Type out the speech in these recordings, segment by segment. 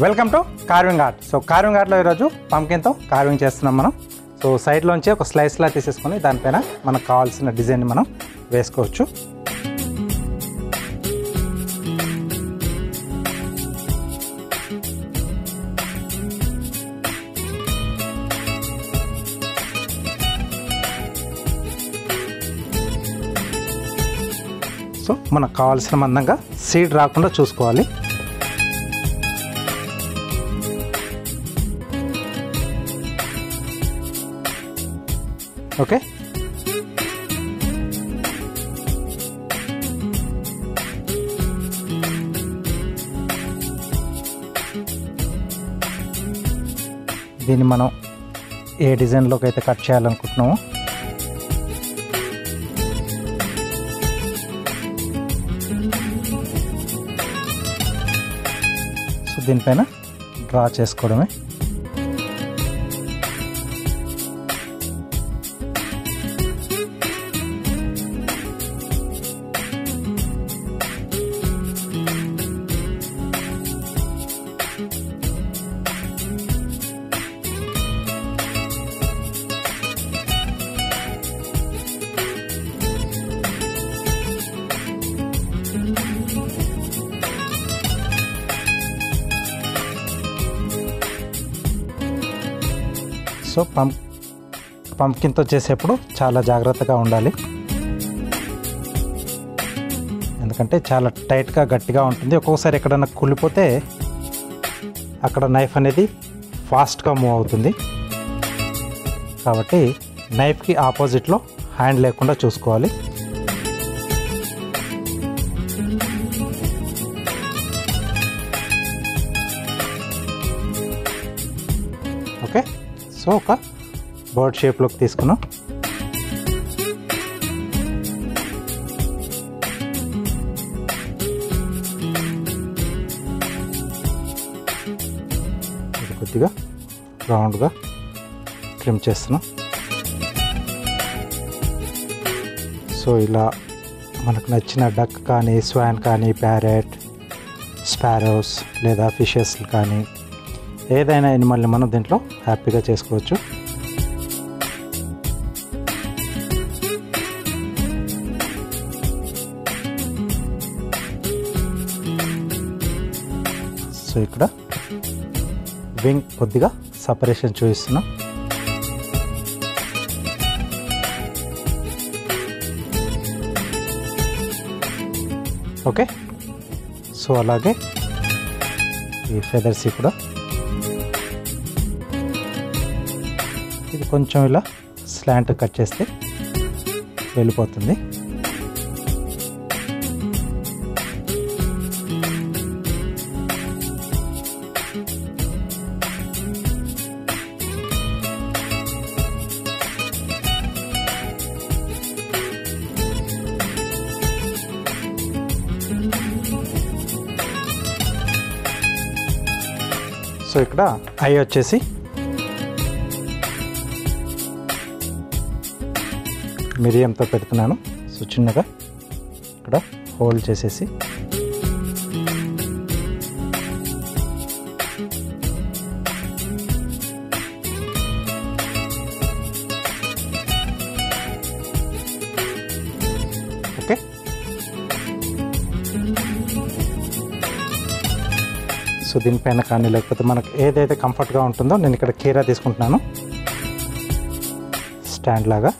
Welcome to carving art. So carving ఆర్ట్లో ఈరోజు పంకిన్తో కార్వింగ్ చేస్తున్నాం మనం. సో సైడ్లోంచి ఒక స్లైస్లా తీసేసుకొని దానిపైన మనకు కావాల్సిన డిజైన్ని మనం వేసుకోవచ్చు. సో మనకు కావాల్సిన మందంగా సీడ్ రాకుండా చూసుకోవాలి. ఓకే, దీన్ని మనం ఏ డిజైన్లోకి అయితే కట్ చేయాలనుకుంటున్నామో సో దీనిపైన డ్రా చేసుకోవడమే. సో పంకిన్తో చేసేప్పుడు చాలా జాగ్రత్తగా ఉండాలి, ఎందుకంటే చాలా టైట్గా గట్టిగా ఉంటుంది. ఒక్కొక్కసారి ఎక్కడన్నా కుళ్ళిపోతే అక్కడ నైఫ్ అనేది ఫాస్ట్గా మూవ్ అవుతుంది. కాబట్టి నైఫ్కి ఆపోజిట్లో హ్యాండ్ లేకుండా చూసుకోవాలి. ఓకే, సో ఒక బర్డ్ షేప్లోకి తీసుకున్నాం. ఇది కొద్దిగా రౌండ్గా ట్రిమ్ చేస్తున్నాం. సో ఇలా మనకు నచ్చిన డక్ కానీ, స్వాన్ కానీ, ప్యారెట్, స్పారోస్ లేదా ఫిషెస్ కానీ ఏదైనా ఎనిమల్ని మనం దీంట్లో హ్యాపీగా చేసుకోవచ్చు. సో ఇక్కడ వింగ్ కొద్దిగా సపరేషన్ చూపిస్తున్నాం. ఓకే, సో అలాగే ఈ ఫెదర్స్ కూడా ఇది కొంచెం ఇలా స్లాంట్ కట్ చేస్తే వెళ్ళిపోతుంది. సో ఇక్కడ ఐ వచ్చేసి మిరియంతో పెడుతున్నాను. సో చిన్నగా ఇక్కడ హోల్డ్ చేసేసి ఓకే, సో దీనిపైన కానీ లేకపోతే మనకు ఏదైతే కంఫర్ట్గా ఉంటుందో నేను ఇక్కడ కీరా తీసుకుంటున్నాను స్టాండ్ లాగా.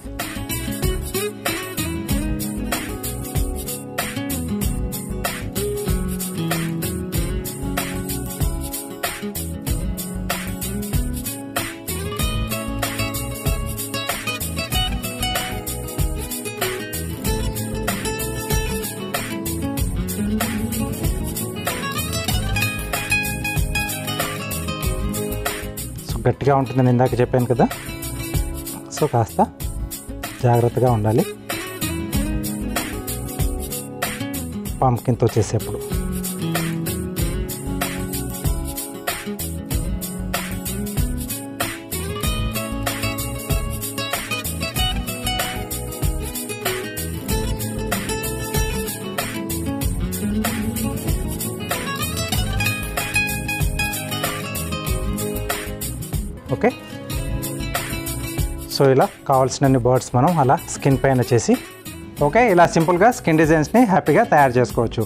గట్టిగా ఉంటుందని ఇందాక చెప్పాను కదా, సో కాస్త జాగ్రత్తగా ఉండాలి పంకిన్తో చేసేప్పుడు. ఓకే. సో ఇలా కావాల్సినన్ని బర్డ్స్ మనం అలా స్కిన్ పైన చేసి ఓకే ఇలా సింపుల్గా స్కిన్ డిజైన్స్ని హ్యాపీగా తయారు చేసుకోవచ్చు.